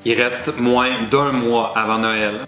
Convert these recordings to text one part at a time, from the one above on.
Il reste moins d'un mois avant Noël.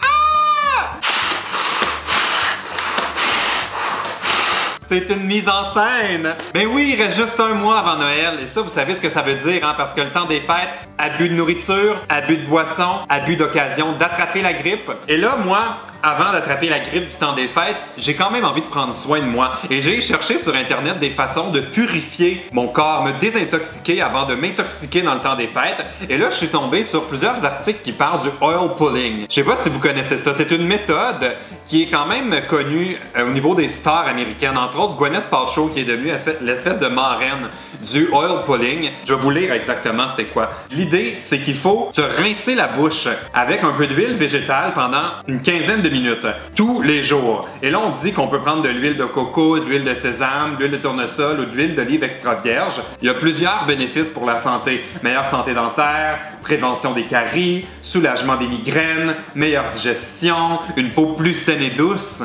C'est une mise en scène! Ben oui, il reste juste un mois avant Noël. Et ça, vous savez ce que ça veut dire, hein? Parce que le temps des fêtes, abus de nourriture, abus de boisson, abus d'occasion d'attraper la grippe. Et là, moi, avant d'attraper la grippe du temps des fêtes, j'ai quand même envie de prendre soin de moi. Et j'ai cherché sur Internet des façons de purifier mon corps, me désintoxiquer avant de m'intoxiquer dans le temps des fêtes. Et là, je suis tombé sur plusieurs articles qui parlent du oil pulling. Je sais pas si vous connaissez ça. C'est une méthode qui est quand même connue au niveau des stars américaines. Entre autres, Gwyneth Paltrow, qui est devenue l'espèce de marraine du oil pulling. Je vais vous lire exactement c'est quoi. L'idée, c'est qu'il faut se rincer la bouche avec un peu d'huile végétale pendant une quinzaine de minutes, tous les jours. Et là, on dit qu'on peut prendre de l'huile de coco, de l'huile de sésame, de l'huile de tournesol ou de l'huile d'olive extra vierge. Il y a plusieurs bénéfices pour la santé. Meilleure santé dentaire, prévention des caries, soulagement des migraines, meilleure digestion, une peau plus saine et douce.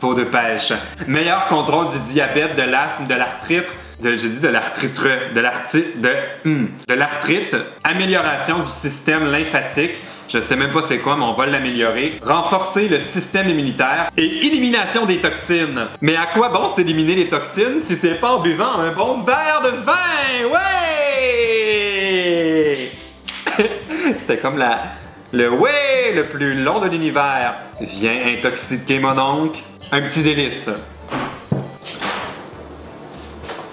Peau de pêche. Meilleur contrôle du diabète, de l'asthme, de l'arthrite. J'ai dit de l'arthrite, de l'arthrite. Amélioration du système lymphatique. Je sais même pas c'est quoi, mais on va l'améliorer. Renforcer le système immunitaire et élimination des toxines. Mais à quoi bon s'éliminer les toxines si c'est pas en buvant un bon verre de vin? Ouais! C'était comme le ouais le plus long de l'univers. Viens intoxiquer mon oncle. Un petit délice.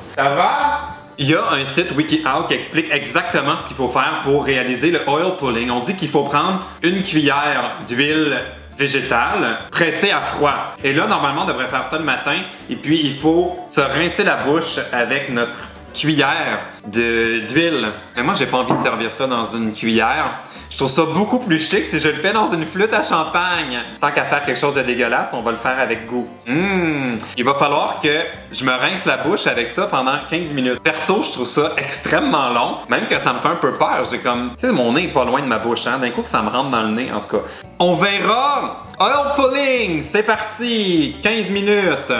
Ça va? Il y a un site WikiHow qui explique exactement ce qu'il faut faire pour réaliser le oil pulling. On dit qu'il faut prendre une cuillère d'huile végétale pressée à froid. Et là, normalement, on devrait faire ça le matin. Et puis, il faut se rincer la bouche avec notre cuillère d'huile. Mais moi, j'ai pas envie de servir ça dans une cuillère. Je trouve ça beaucoup plus chic si je le fais dans une flûte à champagne. Tant qu'à faire quelque chose de dégueulasse, on va le faire avec goût. Il va falloir que je me rince la bouche avec ça pendant 15 minutes. Perso, je trouve ça extrêmement long, même que ça me fait un peu peur. J'ai comme, tu sais, mon nez est pas loin de ma bouche, hein. D'un coup que ça me rentre dans le nez, en tout cas. On verra! Oil pulling, c'est parti! 15 minutes.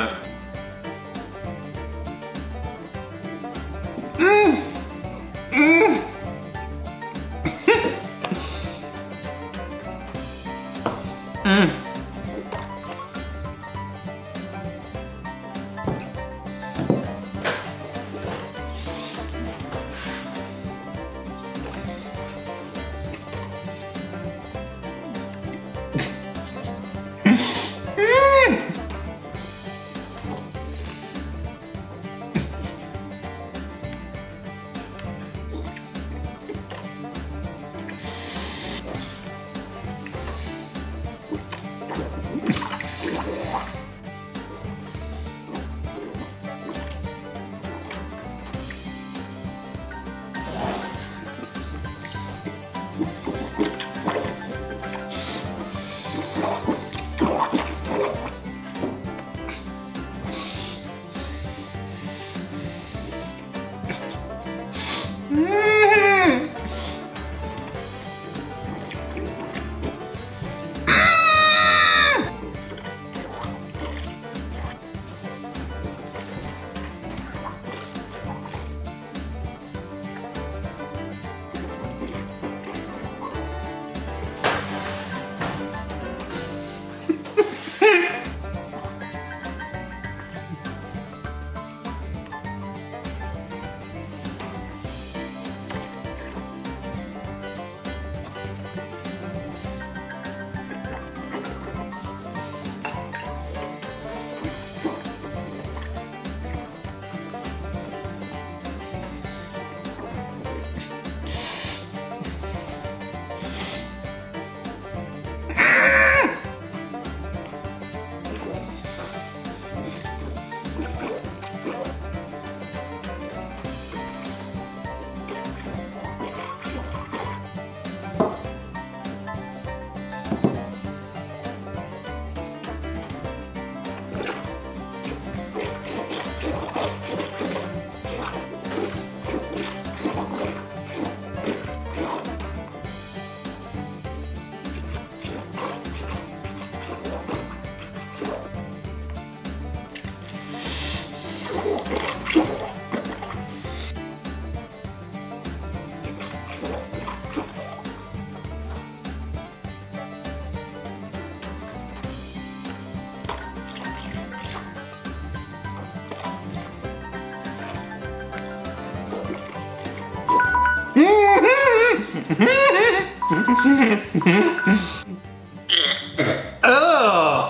Oh!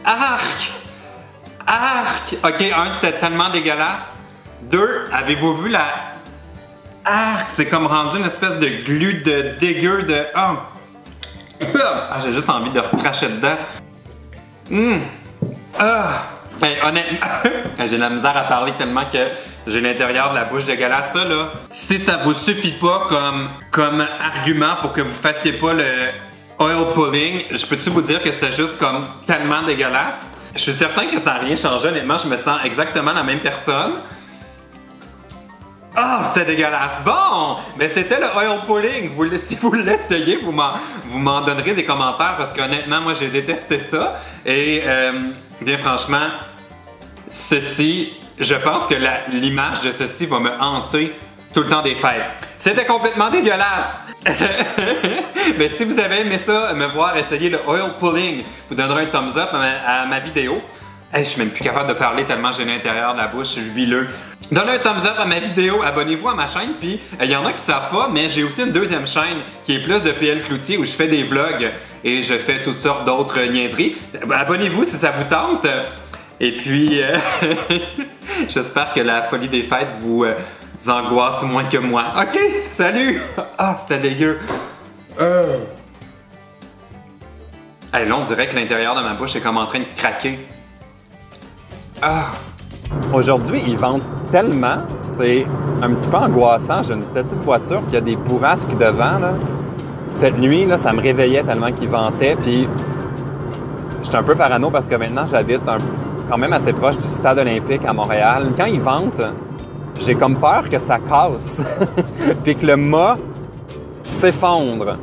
Arc! Arc! Ok, un, c'était tellement dégueulasse. Deux, avez-vous vu la... Arc! C'est comme rendu une espèce de glu de dégueu de... Oh! Ah, j'ai juste envie de recracher dedans. Ah! Ben, honnêtement, j'ai de la misère à parler tellement que j'ai l'intérieur de la bouche dégueulasse. Ça, là, si ça vous suffit pas comme argument pour que vous fassiez pas le oil pulling, je peux-tu vous dire que c'était juste comme tellement dégueulasse? Je suis certain que ça n'a rien changé. Honnêtement, je me sens exactement la même personne. Ah, oh, c'était dégueulasse. Bon, mais c'était le oil pulling. Si vous l'essayez, vous m'en donnerez des commentaires parce qu'honnêtement, moi, j'ai détesté ça. Et bien franchement, ceci, je pense que l'image de ceci va me hanter tout le temps des fêtes. C'était complètement dégueulasse. Mais si vous avez aimé ça, me voir essayer le oil pulling, vous donnerez un thumbs up à ma vidéo. Hey, je suis même plus capable de parler tellement j'ai l'intérieur de la bouche huileux. Donnez un thumbs up à ma vidéo, abonnez-vous à ma chaîne, puis il y en a qui savent pas, mais j'ai aussi une deuxième chaîne qui est plus de PL Cloutier où je fais des vlogs et je fais toutes sortes d'autres niaiseries. Abonnez-vous si ça vous tente. Et puis, j'espère que la folie des fêtes vous angoisse moins que moi. Ok, salut! Ah, c'était dégueu. Hey, là, on dirait que l'intérieur de ma bouche est comme en train de craquer. Ah. Aujourd'hui, ils vendent tellement, c'est un petit peu angoissant. J'ai une petite voiture, puis il y a des bourrasques devant. Là. Cette nuit, là, ça me réveillait tellement qu'ils vantaient, puis j'étais un peu parano parce que maintenant, j'habite quand même assez proche du stade olympique à Montréal. Quand ils vantent, j'ai comme peur que ça casse, puis que le mât s'effondre.